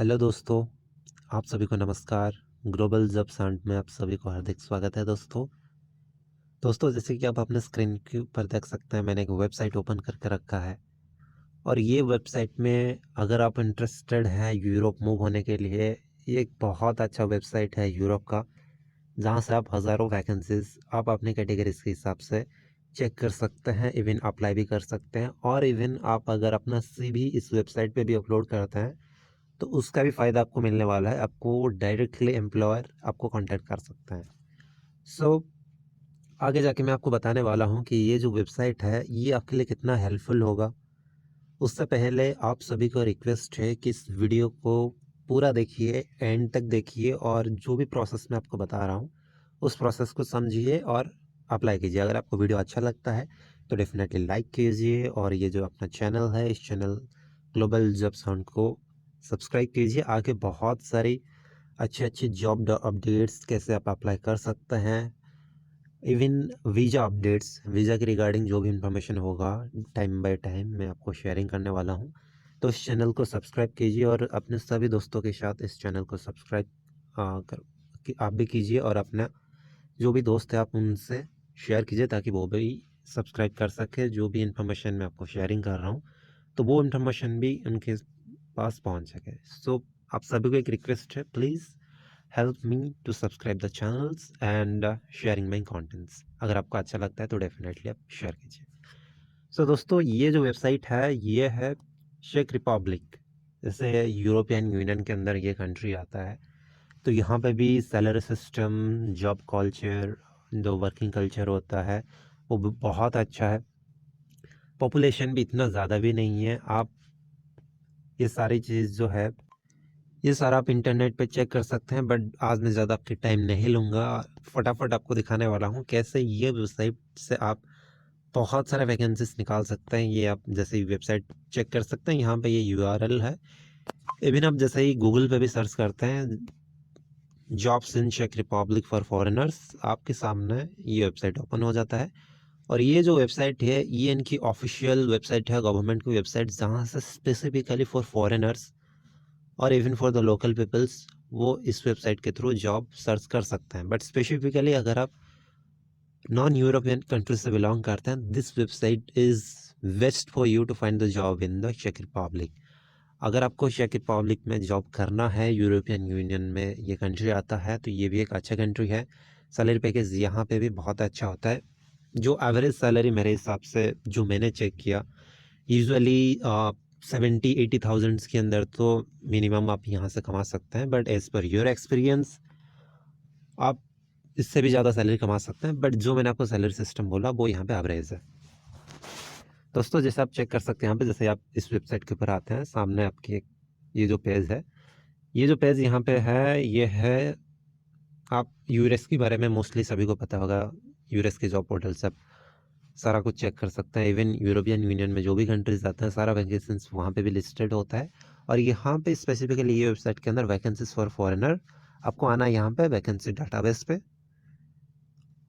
Hello दोस्तों, आप सभी को नमस्कार। ग्लोबल जॉब्स हंट में आप सभी को हार्दिक स्वागत है दोस्तों। जैसे कि आप अपने स्क्रीन के ऊपर देख सकते हैं, मैंने एक वेबसाइट ओपन करके रखा है और ये वेबसाइट में अगर आप इंटरेस्टेड हैं यूरोप मूव होने के लिए, ये एक बहुत अच्छा वेबसाइट है यूरोप का, जहाँ से आप हज़ारों वैकेंसीज आप अपनी कैटेगरीज के हिसाब से चेक कर सकते हैं, इवन अप्लाई भी कर सकते हैं। और इवन आप अगर अपना सीवी इस वेबसाइट पे भी अपलोड करते हैं तो उसका भी फ़ायदा आपको मिलने वाला है। आपको डायरेक्टली एम्प्लॉयर आपको कांटेक्ट कर सकते हैं। सो आगे जाके मैं आपको बताने वाला हूँ कि ये जो वेबसाइट है ये आपके लिए कितना हेल्पफुल होगा। उससे पहले आप सभी को रिक्वेस्ट है कि इस वीडियो को पूरा देखिए, एंड तक देखिए और जो भी प्रोसेस मैं आपको बता रहा हूँ उस प्रोसेस को समझिए और अप्लाई कीजिए। अगर आपको वीडियो अच्छा लगता है तो डेफिनेटली लाइक कीजिए और ये जो अपना चैनल है इस चैनल ग्लोबल जॉब्स हंट को सब्सक्राइब कीजिए। आगे बहुत सारी अच्छे जॉब अपडेट्स कैसे आप अप्लाई कर सकते हैं, इवन वीज़ा अपडेट्स, वीज़ा के रिगार्डिंग जो भी इंफॉर्मेशन होगा टाइम बाय टाइम मैं आपको शेयरिंग करने वाला हूँ। तो इस चैनल को सब्सक्राइब कीजिए और अपने सभी दोस्तों के साथ इस चैनल को सब्सक्राइब आप भी कीजिए और अपना जो भी दोस्त है आप उनसे शेयर कीजिए ताकि वो भी सब्सक्राइब कर सके। जो भी इंफॉर्मेशन मैं आपको शेयरिंग कर रहा हूँ तो वो इंफॉर्मेशन भी उनके पास पहुँच सके। सो आप सभी को एक रिक्वेस्ट है, please help me to subscribe the channels and sharing my contents. अगर आपको अच्छा लगता है तो डेफिनेटली आप शेयर कीजिए। दोस्तों, ये जो वेबसाइट है ये है चेक रिपब्लिक। जैसे यूरोपियन यूनियन के अंदर ये कंट्री आता है, तो यहाँ पे भी सैलरी सिस्टम, जॉब कल्चर, जो वर्किंग कल्चर होता है वो भी बहुत अच्छा है। पॉपुलेशन भी इतना ज़्यादा भी नहीं है। आप ये सारी चीज़ जो है ये सारा आप इंटरनेट पे चेक कर सकते हैं, बट आज मैं ज़्यादा आपकी टाइम नहीं लूँगा। फटाफट आपको दिखाने वाला हूँ कैसे ये वेबसाइट से आप बहुत सारे वैकेंसीज निकाल सकते हैं। ये आप जैसे ही वेबसाइट चेक कर सकते हैं, यहाँ पे ये यूआरएल है। इवन आप जैसे ही गूगल पे भी सर्च करते हैं जॉब्स इन चेक रिपब्लिक फॉर फॉरेनर्स, आपके सामने ये वेबसाइट ओपन हो जाता है। और ये जो वेबसाइट है ये इनकी ऑफिशियल वेबसाइट है, गवर्नमेंट की वेबसाइट, जहाँ से स्पेसिफिकली फॉर फॉरेनर्स और even for the local peoples वो इस वेबसाइट के थ्रू जॉब सर्च कर सकते हैं। बट स्पेसिफिकली अगर आप नॉन यूरोपियन कंट्री से बिलोंग करते हैं, this website is best for you to find the job in the चेक रिपब्लिक। अगर आपको चेक रिपब्लिक में जॉब करना है, यूरोपियन यूनियन में ये कंट्री आता है, तो ये भी एक अच्छा कंट्री है। सैलरी पैकेज यहाँ पे भी बहुत अच्छा होता है। जो एवरेज सैलरी मेरे हिसाब से जो मैंने चेक किया, यूजुअली 70-80 थाउजेंड्स के अंदर तो मिनिमम आप यहाँ से कमा सकते हैं। But as per your experience आप इससे भी ज़्यादा सैलरी कमा सकते हैं, बट जो मैंने आपको सैलरी सिस्टम बोला वो यहाँ पे एवरेज है। जैसे आप चेक कर सकते हैं यहाँ पे, जैसे आप इस वेबसाइट के ऊपर आते हैं, सामने आपकी ये जो पेज है, ये जो पेज यहाँ पे है ये है, आप यूएस के बारे में मोस्टली सभी को पता होगा। यूएस के जॉब पोर्टल से आप सारा कुछ चेक कर सकते हैं। इवन यूरोपियन यूनियन में जो भी कंट्रीज आते हैं सारा वैकेंसीज वहाँ पे भी लिस्टेड होता है। और यहाँ पे स्पेसिफिकली ये वेबसाइट के अंदर वैकेंसीज फॉर फॉरेनर, आपको आना है यहाँ पे वैकेंसी डाटाबेस पे।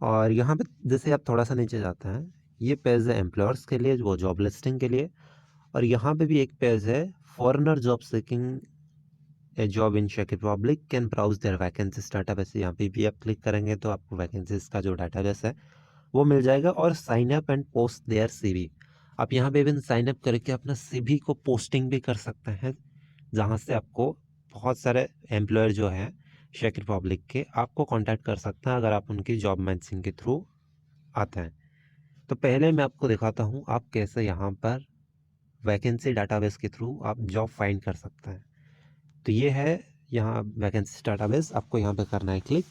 और यहाँ पे जैसे आप थोड़ा सा नीचे जाते हैं, ये पेज है एम्प्लॉयर्स के लिए, वो जॉब लिस्टिंग के लिए। और यहाँ पे भी एक पेज है foreigner job seeking a job in चेक Republic can browse their vacancies database. यहाँ पे भी आप क्लिक करेंगे तो आपको वैकेंसीज का जो डाटाबेस है वो मिल जाएगा। और sign up and post their CV, आप यहाँ पे इवन साइन अप करके अपना सीवी को पोस्टिंग भी कर सकते हैं, जहाँ से आपको बहुत सारे एम्प्लॉयर जो हैं चेक रिपब्लिक के आपको कांटेक्ट कर सकते हैं अगर आप उनकी जॉब मैचिंग के थ्रू आते हैं। तो पहले मैं आपको दिखाता हूँ आप कैसे यहाँ पर वैकेंसी डाटाबेस के थ्रू आप जॉब फाइंड कर सकते हैं। तो ये है यहाँ वैकेंसी डाटाबेस, आपको यहाँ पे करना है क्लिक।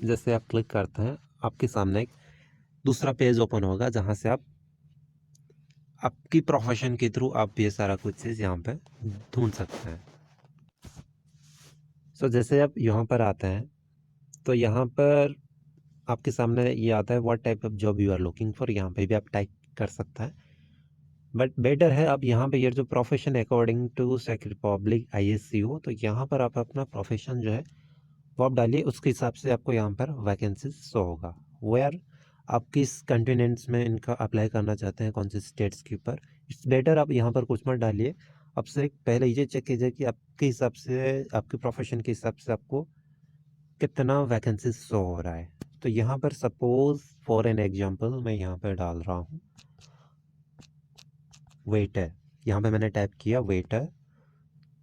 जैसे आप क्लिक करते हैं आपके सामने एक दूसरा पेज ओपन होगा, जहाँ से आप आपकी प्रोफेशन के थ्रू आप ये सारा कुछ चीज़ यहाँ पे ढूंढ सकते हैं। जैसे आप यहाँ पर आते हैं तो यहाँ पर आपके सामने ये आता है what type of job you are looking for, यहाँ पे भी आप टाइप कर सकते हैं। बट बेटर है आप यहाँ पे ये जो प्रोफेशन अकॉर्डिंग टू चेक रिपब्लिक ISCO, तो यहाँ पर आप अपना प्रोफेशन जो है वो आप डालिए, उसके हिसाब से आपको यहाँ पर वैकेंसीज शो होगा। वेयर आप किस कंटिनेंट्स में इनका अप्लाई करना चाहते हैं, कौन से स्टेट्स के ऊपर। इट्स बेटर आप यहाँ पर कुछ मत डालिए, अब से पहले ये चेक कीजिए कि आपके हिसाब से, आपके प्रोफेशन के हिसाब से आपको कितना वैकेंसी शो हो रहा है। तो यहाँ पर सपोज फॉर एन एग्जांपल मैं यहाँ पर डाल रहा हूँ वेटर। यहाँ पे मैंने टाइप किया वेटर,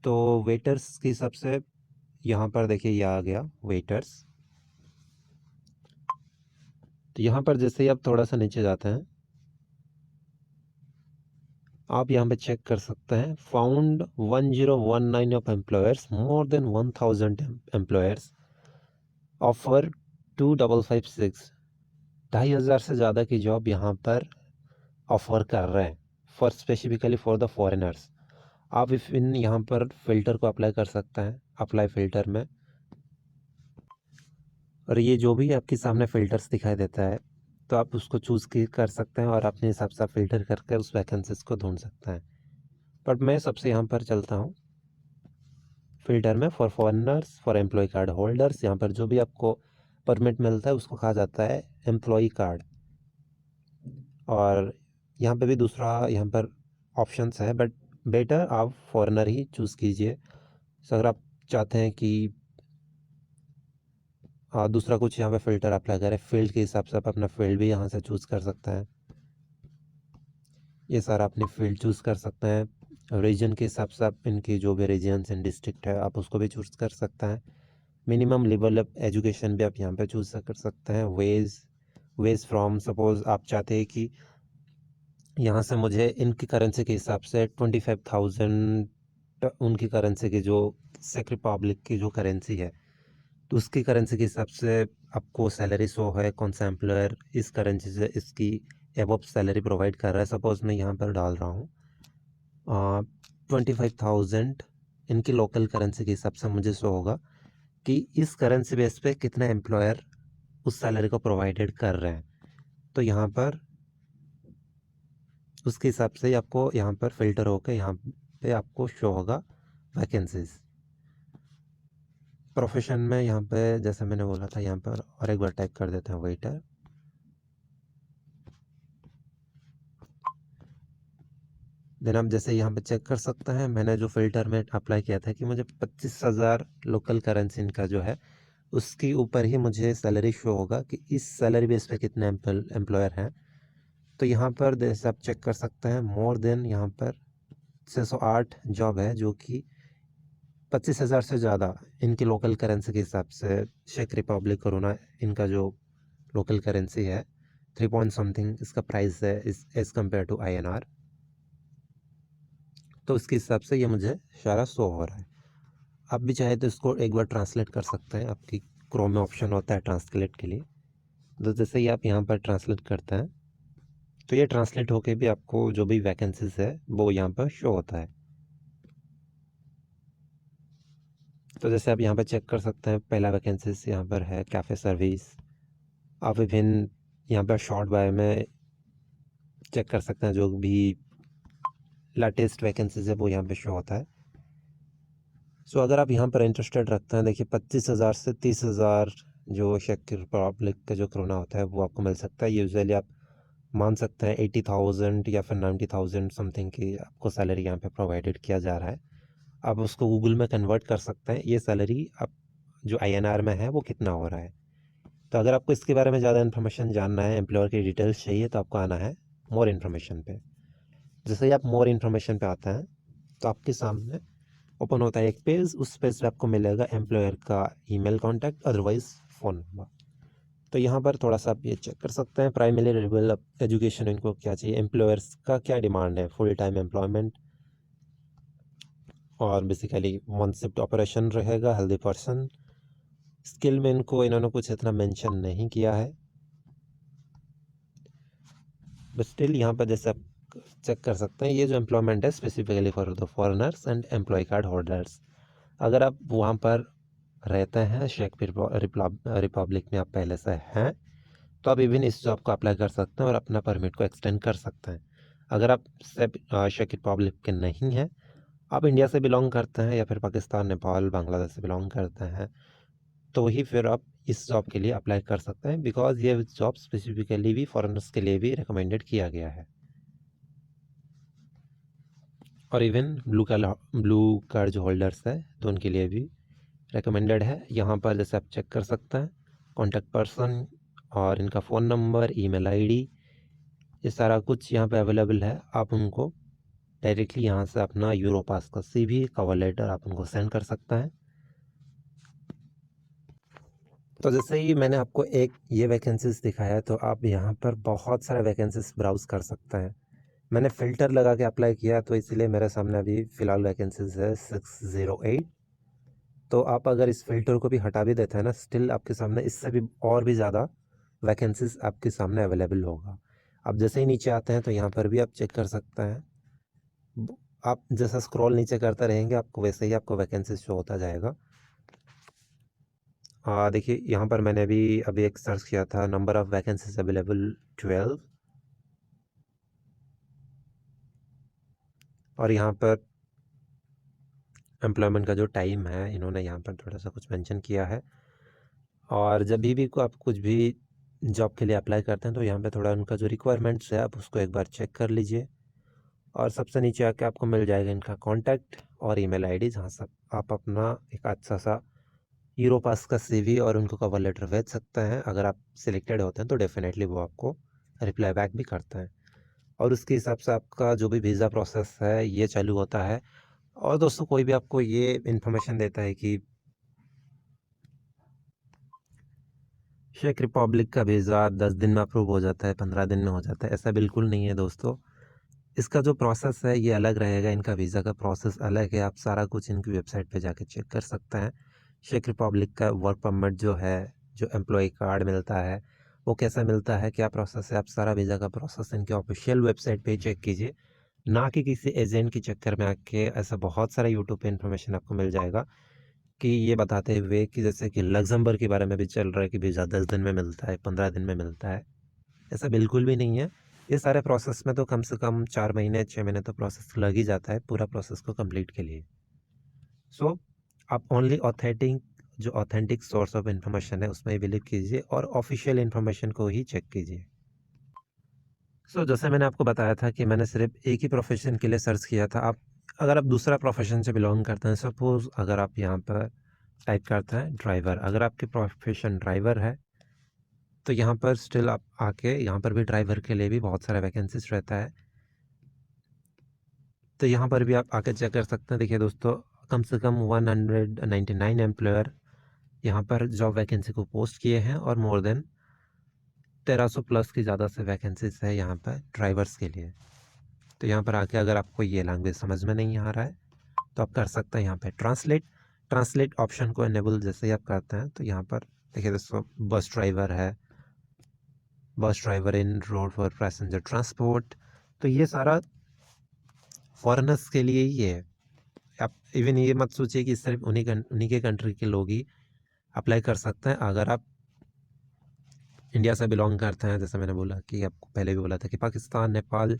तो वेटर्स के हिसाब से यहाँ पर देखिए ये आ गया वेटर्स। तो यहाँ पर जैसे ही आप थोड़ा सा नीचे जाते हैं, आप यहाँ पे चेक कर सकते हैं found 1019 of employers, more than 1000 employers offer 2556। 2500 से ज़्यादा की जॉब यहाँ पर ऑफर कर रहे हैं for specifically for the foreigners. आप इस इन यहाँ पर फिल्टर को अप्लाई कर सकते हैं, अप्लाई फिल्टर में, और ये जो भी आपके सामने फ़िल्टर्स दिखाई देता है तो आप उसको चूज़ कर सकते हैं और अपने हिसाब से फ़िल्टर करके उस वैकेंसीज़ को ढूंढ सकते हैं। बट मैं सबसे यहाँ पर चलता हूँ फ़िल्टर में for foreigners, for employ card holders. यहाँ पर जो भी आपको परमिट मिलता है उसको कहा जाता है एम्प्लॉय कार्ड। और यहाँ पे भी दूसरा यहाँ पर ऑप्शंस है, बट बेटर आप फॉरेनर ही चूज़ कीजिए। तो अगर आप चाहते हैं कि दूसरा कुछ यहाँ पे फ़िल्टर अप्लाई करें, फील्ड के हिसाब से आप अपना फील्ड भी यहाँ से चूज़ कर सकते हैं। ये सारा अपनी फील्ड चूज़ कर सकते हैं। रीजन के हिसाब से आप इनकी जो भी रीजन्स एंड डिस्ट्रिक्ट है आप उसको भी चूज़ कर सकते हैं। मिनिमम लेवल ऑफ एजुकेशन भी आप यहाँ पे चूज़ कर सकते हैं। वेज फ्रॉम, सपोज़ आप चाहते हैं कि यहाँ से मुझे इनकी करेंसी के हिसाब से 25,000 उनकी करेंसी की जो चेक रिपब्लिक की जो करेंसी है तो उसकी करेंसी के हिसाब से आपको सैलरी शो है, कौन सा एम्प्लॉयर इस करेंसी से इसकी एबव सैलरी प्रोवाइड कर रहा है। सपोज़ मैं यहाँ पर डाल रहा हूँ 25,000 इनकी लोकल करेंसी के हिसाब से मुझे शो होगा कि इस करेंसी बेस पे कितना एम्प्लॉयर उस सैलरी को प्रोवाइडेड कर रहे हैं। तो यहाँ पर उसके हिसाब से ही आपको यहाँ पर फिल्टर होकर यहाँ पे आपको शो होगा वैकेंसीज। प्रोफेशन में यहाँ पे जैसे मैंने बोला था यहाँ पर और एक बार टाइप कर देते हैं वेटर। देन आप जैसे यहाँ पे चेक कर सकते हैं मैंने जो फ़िल्टर में अप्लाई किया था कि मुझे 25,000 लोकल करेंसी इनका जो है उसके ऊपर ही मुझे सैलरी शो होगा कि इस सैलरी बेस पे कितने एम्प्लॉयर हैं। तो यहाँ पर जैसे आप चेक कर सकते हैं मोर देन यहाँ पर 608 जॉब है जो कि 25,000 से ज़्यादा इनकी लोकल करेंसी के हिसाब से। चेक रिपब्लिक कोरोना इनका जो लोकल करेंसी है 3 पॉइंट समथिंग इसका प्राइस है इस एज़ कम्पेयर टू INR। तो इसके हिसाब से ये मुझे सारा शो हो रहा है। आप भी चाहे तो इसको एक बार ट्रांसलेट कर सकते हैं, आपकी क्रोम में ऑप्शन होता है ट्रांसलेट के लिए। तो जैसे ही आप यहाँ पर ट्रांसलेट करते हैं तो ये ट्रांसलेट होके भी आपको जो भी वैकेंसीज है वो यहाँ पर शो होता है। तो जैसे आप यहाँ पर चेक कर सकते हैं पहला वैकेंसीज यहाँ पर है कैफ़े सर्विस। आप विभिन्न यहाँ पर शॉर्ट बाय में चेक कर सकते हैं जो भी लेटेस्ट वैकेंसीज है वो यहाँ पे शो होता है। सो अगर आप यहाँ पर इंटरेस्टेड रखते हैं, देखिए 25,000 से 30,000 जो चेक रिपब्लिक का जो कोरोना होता है वो आपको मिल सकता है। यूजुअली आप मान सकते हैं 80,000 या फिर 90,000 समथिंग की आपको सैलरी यहाँ पे प्रोवाइडेड किया जा रहा है। आप उसको गूगल में कन्वर्ट कर सकते हैं ये सैलरी आप जो INR में है वो कितना हो रहा है। तो अगर आपको इसके बारे में ज़्यादा इन्फॉर्मेशन जानना है, एम्प्लॉयर की डिटेल्स चाहिए, तो आपको आना है मोर इन्फॉर्मेशन पे। जैसे ही आप मोर इन्फॉर्मेशन पे आते हैं तो आपके सामने ओपन होता है एक पेज। उस पेज पे आपको मिलेगा एम्प्लॉयर का email contact, otherwise phone number. तो यहाँ पर थोड़ा सा आप ये चेक कर सकते हैं प्राइमरी लेवल ऑफ एजुकेशन इनको क्या चाहिए, एम्प्लॉयर्स का क्या डिमांड है, फुल टाइम एम्प्लॉयमेंट और बेसिकली वन शिफ्ट ऑपरेशन रहेगा, हेल्दी पर्सन। स्किल में इन्होंने कुछ इतना मेंशन नहीं किया है, बट स्टिल यहाँ पर जैसे आप चेक कर सकते हैं ये जो एम्प्लॉयमेंट है specifically for the foreigners and employ card holders. अगर आप वहाँ पर रहते हैं चेक रिपब्लिक में आप पहले से हैं तो आप इवन इस जॉब को अप्लाई कर सकते हैं और अपना परमिट को एक्सटेंड कर सकते हैं। अगर आप चेक रिपब्लिक के नहीं हैं, आप इंडिया से बिलोंग करते हैं या फिर पाकिस्तान, नेपाल, बांग्लादेश से बिलोंग करते हैं, तो ही फिर आप इस जॉब के लिए अप्लाई कर सकते हैं, बिकॉज ये जॉब स्पेसिफिकली भी फॉरेनर्स के लिए भी रिकमेंडेड किया गया है। और इवन ब्लू कार्ड जो होल्डर्स है तो उनके लिए भी रिकमेंडेड है। यहाँ पर जैसे आप चेक कर सकते हैं कॉन्टैक्ट पर्सन और इनका फ़ोन नंबर, ईमेल आईडी, ये सारा कुछ यहाँ पे अवेलेबल है। आप उनको डायरेक्टली यहाँ से अपना यूरोपास का CV, कवर लेटर आप उनको सेंड कर सकते हैं। तो जैसे ही मैंने आपको एक ये वैकेंसीज दिखाया तो आप यहाँ पर बहुत सारे वैकेंसीज ब्राउज कर सकते हैं। मैंने फ़िल्टर लगा के अप्लाई किया तो इसीलिए मेरे सामने अभी फ़िलहाल वैकेंसीज है 608। तो आप अगर इस फ़िल्टर को भी हटा भी देते हैं ना, स्टिल आपके सामने इससे भी और भी ज़्यादा वैकेंसीज आपके सामने अवेलेबल होगा। आप जैसे ही नीचे आते हैं तो यहाँ पर भी आप चेक कर सकते हैं। आप जैसा स्क्रॉल नीचे करते रहेंगे आपको वैसे ही आपको वैकेंसीज शो होता जाएगा। देखिए यहाँ पर मैंने अभी एक सर्च किया था, नंबर ऑफ़ वैकेंसीज अवेलेबल 12। और यहाँ पर एम्प्लॉयमेंट का जो टाइम है इन्होंने यहाँ पर थोड़ा सा कुछ मेंशन किया है। और जब भी को आप कुछ भी जॉब के लिए अप्लाई करते हैं तो यहाँ पे थोड़ा उनका जो रिक्वायरमेंट्स है आप उसको एक बार चेक कर लीजिए। और सबसे नीचे आके आपको मिल जाएगा इनका कॉन्टैक्ट और ईमेल आईडी, जहाँ से आप अपना एक अच्छा सा यूरोपास का CV और उनको कवर लेटर भेज सकते हैं। अगर आप सिलेक्टेड होते हैं तो डेफिनेटली वो आपको रिप्लाई बैक भी करते हैं और उसके हिसाब से आपका जो भी वीज़ा प्रोसेस है ये चालू होता है। और दोस्तों कोई भी आपको ये इन्फॉर्मेशन देता है कि चेक रिपब्लिक का वीज़ा 10 दिन में अप्रूव हो जाता है, 15 दिन में हो जाता है, ऐसा बिल्कुल नहीं है दोस्तों। इसका जो प्रोसेस है ये अलग रहेगा, इनका वीज़ा का प्रोसेस अलग है। आप सारा कुछ इनकी वेबसाइट पे जाके चेक कर सकते हैं। चेक रिपब्लिक का वर्क परमिट जो है, जो एम्प्लॉय कार्ड मिलता है वो कैसा मिलता है, क्या प्रोसेस है, आप सारा वीज़ा का प्रोसेस इनके ऑफिशियल वेबसाइट पे चेक कीजिए, ना कि किसी एजेंट के चक्कर में आके। ऐसा बहुत सारा यूट्यूब पे इन्फॉर्मेशन आपको मिल जाएगा कि ये बताते हुए कि जैसे कि लग्जमबर्ग के बारे में भी चल रहा है कि वीज़ा 10 दिन में मिलता है, 15 दिन में मिलता है। ऐसा बिल्कुल भी नहीं है। ये सारे प्रोसेस में तो कम से कम 4 महीने 6 महीने तो प्रोसेस लग ही जाता है पूरा प्रोसेस को कंप्लीट के लिए। सो आप only authentic source of information है उसमें ही बिलीव कीजिए और ऑफिशियल इन्फॉर्मेशन को ही चेक कीजिए। जैसे मैंने आपको बताया था कि मैंने सिर्फ एक ही प्रोफेशन के लिए सर्च किया था। आप अगर आप दूसरा प्रोफेशन से बिलोंग करते हैं, सपोज़ अगर आप यहाँ पर टाइप करते हैं ड्राइवर, अगर आपकी प्रोफेशन ड्राइवर है तो यहाँ पर स्टिल आप आके यहाँ पर भी ड्राइवर के लिए भी बहुत सारा वैकेंसीज रहता है। तो यहाँ पर भी आप आके चेक कर सकते हैं। देखिए दोस्तों, कम से कम 199 एम्प्लॉयर यहाँ पर जॉब वैकेंसी को पोस्ट किए हैं और मोर देन 1300 प्लस की ज़्यादा से वैकेंसीज है यहाँ पर ड्राइवर्स के लिए। तो यहाँ पर आके अगर आपको ये लैंग्वेज समझ में नहीं आ रहा है तो आप कर सकते हैं यहाँ पे ट्रांसलेट ऑप्शन को इनेबल जैसे ही आप करते हैं तो यहाँ पर देखिए दोस्तों, bus driver in road for passenger transport, तो ये सारा फॉरेनर्स के लिए ही है। आप इवन ये मत सोचिए कि सिर्फ उन्हीं के कंट्री के लोग ही अप्लाई कर सकते हैं। अगर आप इंडिया से बिलोंग करते हैं, जैसे मैंने बोला कि आपको पहले भी बोला था कि पाकिस्तान, नेपाल,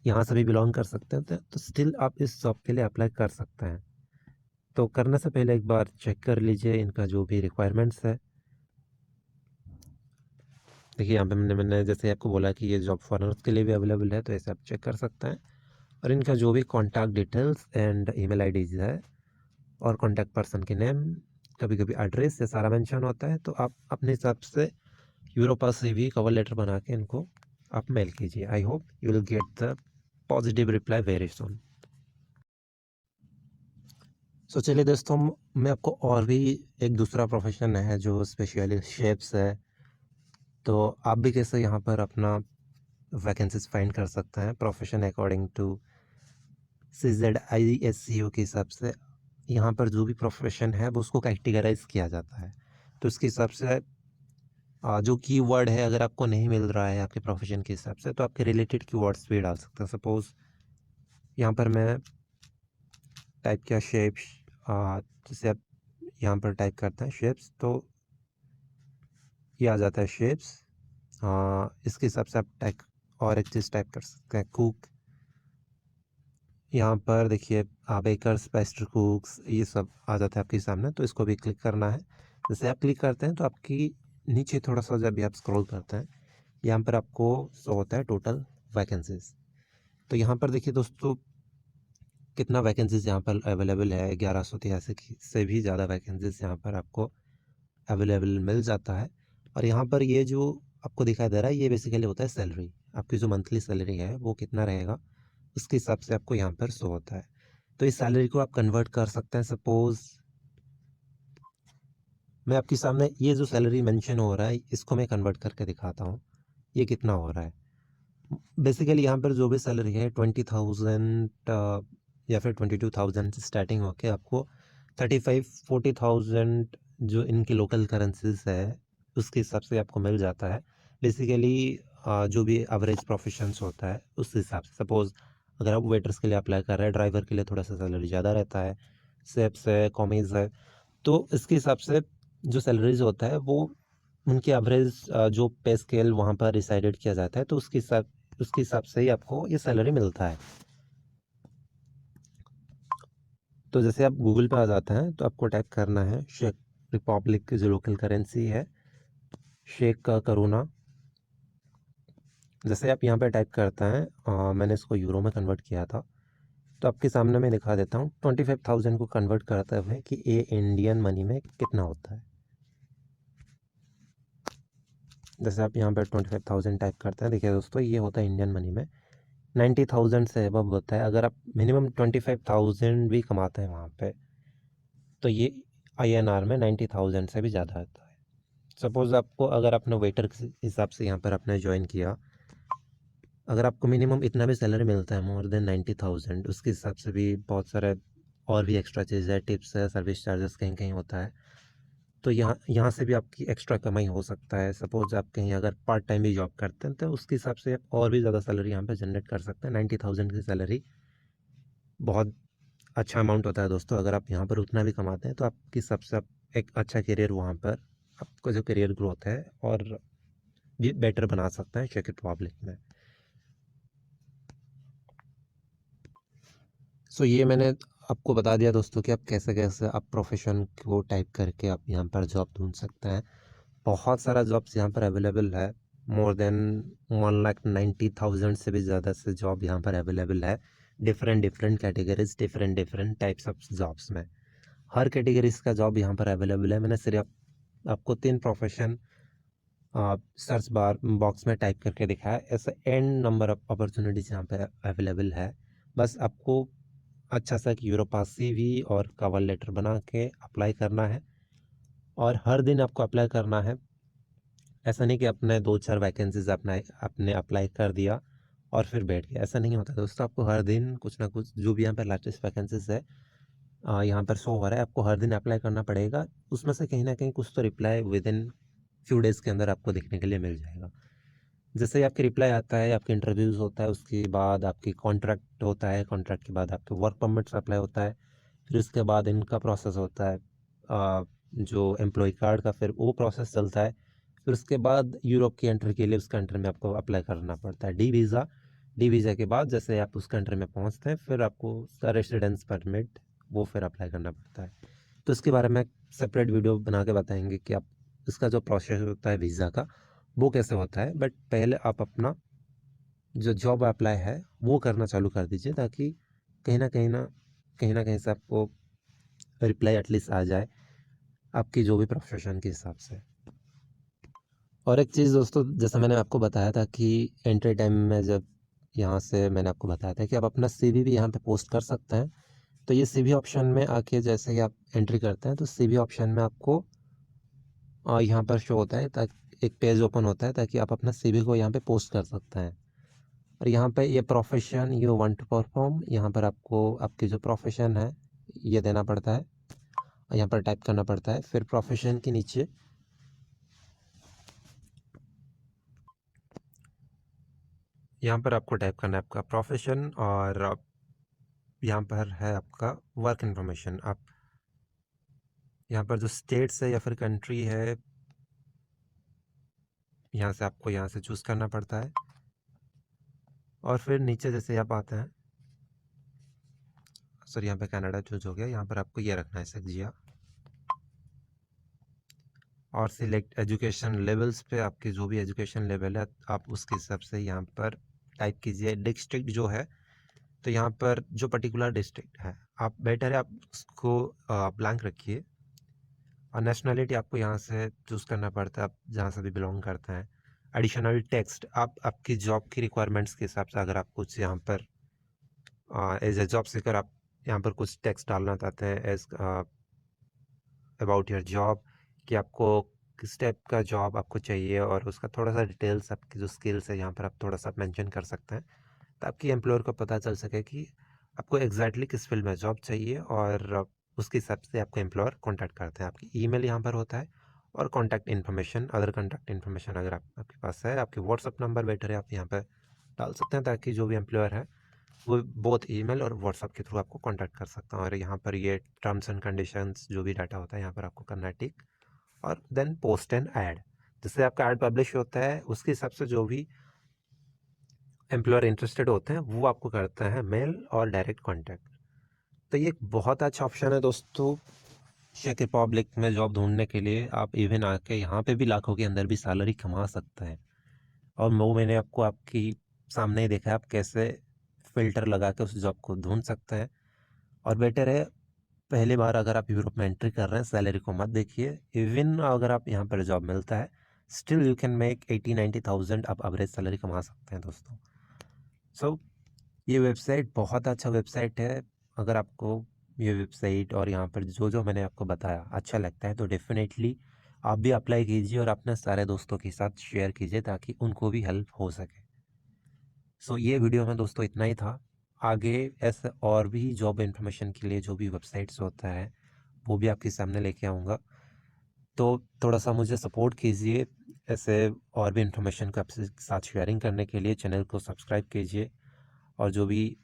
यहाँ से भी बिलोंग कर सकते हैं तो स्टिल आप इस जॉब के लिए अप्लाई कर सकते हैं। तो करने से पहले एक बार चेक कर लीजिए इनका जो भी रिक्वायरमेंट्स है। देखिए यहाँ पे मैंने जैसे आपको बोला कि ये जॉब फॉरेनर्स के लिए भी अवेलेबल है, तो ऐसे आप चेक कर सकते हैं। और इनका जो भी contact details and email IDs है और कॉन्टैक्ट पर्सन के नेम, कभी कभी एड्रेस, ये सारा मेंशन होता है। तो आप अपने हिसाब से यूरोपास CV कवर लेटर बना के इनको आप मेल कीजिए। I hope you will get the positive reply very soon. चलिए दोस्तों, मैं आपको और भी एक दूसरा प्रोफेशन है जो स्पेशलिस्ट शेफ्स है, तो आप भी कैसे यहाँ पर अपना वैकेंसीज फाइंड कर सकते हैं प्रोफेशन अकॉर्डिंग टू CZISCO के हिसाब से। यहाँ पर जो भी प्रोफेशन है वो उसको कैटेगराइज किया जाता है। तो उसके हिसाब से जो कीवर्ड है अगर आपको नहीं मिल रहा है आपके प्रोफेशन के हिसाब से तो आपके रिलेटेड कीवर्ड्स भी डाल सकते हैं। सपोज़ यहाँ पर मैं टाइप किया शेप्स, जैसे आप यहाँ पर टाइप करते हैं शेप्स तो ये आ जाता है शेप्स। इसके हिसाब से आप टाइप और एक चीज़ टाइप कर सकते हैं कुक। यहाँ पर देखिए बेकर्स, पेस्ट्री कुक्स, ये सब आ जाता है आपके सामने। तो इसको भी क्लिक करना है। जैसे आप क्लिक करते हैं तो आपकी नीचे थोड़ा सा जब भी आप स्क्रॉल करते हैं यहाँ पर आपको शो होता है टोटल वैकेंसीज। तो यहाँ पर देखिए दोस्तों, कितना वैकेंसीज़ यहाँ पर अवेलेबल है, 1183 से भी ज़्यादा वैकेंसीज़ यहाँ पर आपको अवेलेबल मिल जाता है। और यहाँ पर ये जो आपको दिखाई दे रहा है, ये बेसिकली होता है सैलरी। आपकी जो मंथली सैलरी है वो कितना रहेगा, उसके हिसाब से आपको यहाँ पर शो होता है। तो इस सैलरी को आप कन्वर्ट कर सकते हैं। सपोज़ मैं आपके सामने ये जो सैलरी मेंशन हो रहा है, इसको मैं कन्वर्ट करके दिखाता हूँ, ये कितना हो रहा है। बेसिकली यहाँ पर जो भी सैलरी है 20,000 या फिर 22,000 से स्टार्टिंग होके आपको 35-40,000 जो इनकी लोकल करेंसीज है, उसके हिसाब से आपको मिल जाता है। बेसिकली जो भी एवरेज प्रोफेशंस होता है उस हिसाब से। सपोज़ अगर आप वेटर्स के लिए अप्लाई कर रहे हैं, ड्राइवर के लिए थोड़ा सा सैलरी ज़्यादा रहता है, सेफ्स है, कॉमीज़ है, तो इसके हिसाब से जो सैलरीज होता है वो उनकी एवरेज जो पे स्केल वहाँ पर डिसाइडेड किया जाता है, तो उसके हिसाब से ही आपको ये सैलरी मिलता है। तो जैसे आप गूगल पे आ जाते हैं तो आपको टाइप करना है शेक रिपब्लिक की जो लोकल करेंसी है, शेख का करोना। जैसे आप यहाँ पे टाइप करते हैं, मैंने इसको यूरो में कन्वर्ट किया था, तो आपके सामने मैं दिखा देता हूँ 25,000 को कन्वर्ट करते हुए कि ये इंडियन मनी में कितना होता है। जैसे आप यहाँ पर 25,000 टाइप करते हैं, देखिए दोस्तों ये होता है इंडियन मनी में 90,000 से अबव होता है। अगर आप मिनिमम 25,000 भी कमाते हैं वहाँ पे, तो ये INR में 90,000 से भी ज़्यादा आता है। सपोज़ आपको, अगर आपने वेटर के हिसाब से यहाँ पर आपने ज्वाइन किया, अगर आपको मिनिमम इतना भी सैलरी मिलता है मोर देन 90,000, उसके हिसाब से भी बहुत सारे और भी एक्स्ट्रा चीज़ है, टिप्स है, सर्विस चार्जेस कहीं कहीं होता है, तो यहाँ यहाँ से भी आपकी एक्स्ट्रा कमाई हो सकता है। सपोज़ आप कहीं अगर पार्ट टाइम भी जॉब करते हैं, तो उसके हिसाब से आप और भी ज़्यादा सैलरी यहाँ पे जनरेट कर सकते हैं। 90,000 की सैलरी बहुत अच्छा अमाउंट होता है दोस्तों। अगर आप यहाँ पर उतना भी कमाते हैं, तो आपकी सबसे आप एक अच्छा करियर वहाँ पर आपका जो करियर ग्रोथ है और भी बेटर बना सकते हैं चेक रिपब्लिक में। सो ये मैंने आपको बता दिया दोस्तों कि आप कैसे कैसे आप प्रोफेशन को टाइप करके आप यहाँ पर जॉब ढूंढ सकते हैं। बहुत सारा जॉब्स यहाँ पर अवेलेबल है, मोर देन 1,90,000 से भी ज़्यादा से जॉब यहाँ पर अवेलेबल है। Different different categories, different different types of jobs में हर कैटेगरीज का जॉब यहाँ पर अवेलेबल है। मैंने सिर्फ आपको 3 प्रोफेशन सर्च बार बॉक्स में टाइप करके दिखाया। ऐसा एंड नंबर ऑफ अपॉर्चुनिटीज़ यहाँ पे अवेलेबल है। बस आपको अच्छा सा एक यूरोपास CV और कवर लेटर बना के अप्लाई करना है, और हर दिन आपको अप्लाई करना है। ऐसा नहीं कि अपने 2-4 वैकेंसीज आपने अप्लाई कर दिया और फिर बैठ गया, ऐसा नहीं होता दोस्तों। आपको हर दिन कुछ ना कुछ, जो भी यहाँ पर लेटेस्ट वैकेंसीज है यहाँ पर शो हो रहा है, आपको हर दिन अप्लाई करना पड़ेगा। उसमें से कहीं ना कहीं कुछ तो reply with in few days के अंदर आपको देखने के लिए मिल जाएगा। जैसे ही आपकी रिप्लाई आता है, आपके इंटरव्यूज़ होता है, उसके बाद आपकी कॉन्ट्रैक्ट होता है, कॉन्ट्रैक्ट के बाद आपके वर्क परमिट्स अप्लाई होता है, फिर उसके बाद इनका प्रोसेस होता है, जो एम्प्लॉय कार्ड का, फिर वो प्रोसेस चलता है। फिर उसके बाद यूरोप की एंट्री के लिए उस कंट्री में आपको अप्लाई करना पड़ता है डी वीज़ा के बाद जैसे आप उस कंट्री में पहुंचते हैं, फिर आपको उसका रेसिडेंस परमिट वो फिर अप्लाई करना पड़ता है। तो इसके बारे में सेपरेट वीडियो बना के बताएंगे कि आप इसका जो प्रोसेस होता है वीज़ा का, वो कैसे होता है। बट पहले आप अपना जो जॉब अप्लाई है वो करना चालू कर दीजिए, ताकि कहीं ना कहीं से आपको रिप्लाई एटलीस्ट आ जाए आपकी जो भी प्रोफेशन के हिसाब से। और एक चीज़ दोस्तों, जैसा मैंने आपको बताया था कि एंट्री टाइम में जब यहाँ से मैंने आपको बताया था कि आप अपना CV भी यहाँ पे पोस्ट कर सकते हैं। तो ये CV ऑप्शन में आके जैसे ही आप एंट्री करते हैं, तो CV ऑप्शन में आपको यहाँ पर शो होता है, ताकि एक पेज ओपन होता है, ताकि आप अपना CV को यहाँ पे पोस्ट कर सकते हैं। और यहाँ पे ये profession you want to perform, यहाँ पर आपको आपकी जो प्रोफेशन है ये देना पड़ता है, यहाँ पर टाइप करना पड़ता है। फिर प्रोफेशन के नीचे यहाँ पर आपको टाइप करना है आपका प्रोफेशन, और यहाँ पर है आपका वर्क इन्फॉर्मेशन। आप यहाँ पर जो स्टेट्स है या फिर कंट्री है, यहाँ से आपको यहाँ से चूज़ करना पड़ता है। और फिर नीचे जैसे आप आते हैं, सर यहाँ पे कनाडा चूज हो गया, यहाँ पर आपको ये रखना है सजिया, और सिलेक्ट एजुकेशन लेवल्स पे आपकी जो भी एजुकेशन लेवल है आप उसके हिसाब से यहाँ पर टाइप कीजिए। डिस्ट्रिक्ट जो है तो यहाँ पर जो पर्टिकुलर डिस्ट्रिक्ट है, आप बेटर है आप उसको ब्लैंक रखिए। और नेशनलिटी आपको यहाँ से चूज़ करना पड़ता है, आप जहाँ से भी बिलोंग करते हैं। एडिशनल टेक्स्ट आप आपकी जॉब की रिक्वायरमेंट्स के हिसाब से, अगर आप कुछ यहाँ पर एज ए जॉब सीकर आप यहाँ पर कुछ टेक्स्ट डालना चाहते हैं एज अबाउट योर जॉब, कि आपको किस टाइप का जॉब आपको चाहिए और उसका थोड़ा सा डिटेल्स, आपकी जो स्किल्स है यहाँ पर आप थोड़ा सा मेंशन कर सकते हैं, ताकि एम्प्लॉयर को पता चल सके कि आपको एग्जैक्टली किस फील्ड में जॉब चाहिए, और उसके हिसाब से आपको एम्प्लॉयर कॉन्टैक्ट करते हैं। आपकी ईमेल यहाँ पर होता है, और contact information, other contact information अगर आपके पास है, आपके व्हाट्सअप नंबर बेटर है आप यहाँ पर डाल सकते हैं, ताकि जो भी एम्प्लॉयर है वो बोथ ईमेल और व्हाट्सअप के थ्रू आपको कांटेक्ट कर सकता हूँ। और यहाँ पर ये टर्म्स एंड कंडीशंस जो भी डाटा होता है यहाँ पर आपको करना है टिक, और देन पोस्ट एंड ऐड, जिससे आपका ऐड पब्लिश होता है उसके हिसाब से जो भी एम्प्लॉयर इंटरेस्टेड होते हैं वो आपको करते हैं मेल और डायरेक्ट कॉन्टैक्ट। तो ये एक बहुत अच्छा ऑप्शन है दोस्तों चेक रिपब्लिक में जॉब ढूंढने के लिए। आप इवन आके यहाँ पे भी लाखों के अंदर भी सैलरी कमा सकते हैं, और वो मैंने आपको आपकी सामने ही देखा है आप कैसे फ़िल्टर लगा के उस जॉब को ढूंढ सकते हैं। और बेटर है पहली बार अगर आप यूरोप में एंट्री कर रहे हैं, सैलरी को मत देखिए। इवन अगर आप यहाँ पर जॉब मिलता है, स्टिल यू कैन मेक 80-90,000 आप एवरेज सैलरी कमा सकते हैं दोस्तों। सो ये वेबसाइट बहुत अच्छा वेबसाइट है। अगर आपको ये वेबसाइट और यहाँ पर जो जो मैंने आपको बताया अच्छा लगता है, तो डेफिनेटली आप भी अप्लाई कीजिए और अपने सारे दोस्तों के साथ शेयर कीजिए, ताकि उनको भी हेल्प हो सके। सो ये वीडियो में दोस्तों इतना ही था। आगे ऐसे और भी जॉब इन्फॉर्मेशन के लिए जो भी वेबसाइट्स होता है वो भी आपके सामने लेके आऊँगा। तो थोड़ा सा मुझे सपोर्ट कीजिए ऐसे और भी इन्फॉर्मेशन को आपसे साथ शेयरिंग करने के लिए। चैनल को सब्सक्राइब कीजिए, और जो भी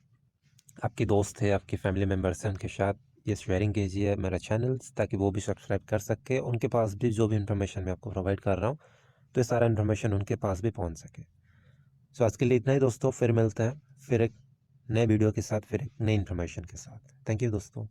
आपके दोस्त है, आपके फैमिली मेम्बर्स हैं, उनके साथ ये शेयरिंग कीजिए मेरा चैनल्स, ताकि वो भी सब्सक्राइब कर सके, उनके पास भी जो भी इन्फॉर्मेशन मैं आपको प्रोवाइड कर रहा हूँ, तो ये सारा इन्फॉर्मेशन उनके पास भी पहुँच सके। सो आज के लिए इतना ही दोस्तों, फिर मिलते हैं फिर एक नए वीडियो के साथ, फिर एक नई इन्फॉर्मेशन के साथ। थैंक यू दोस्तों।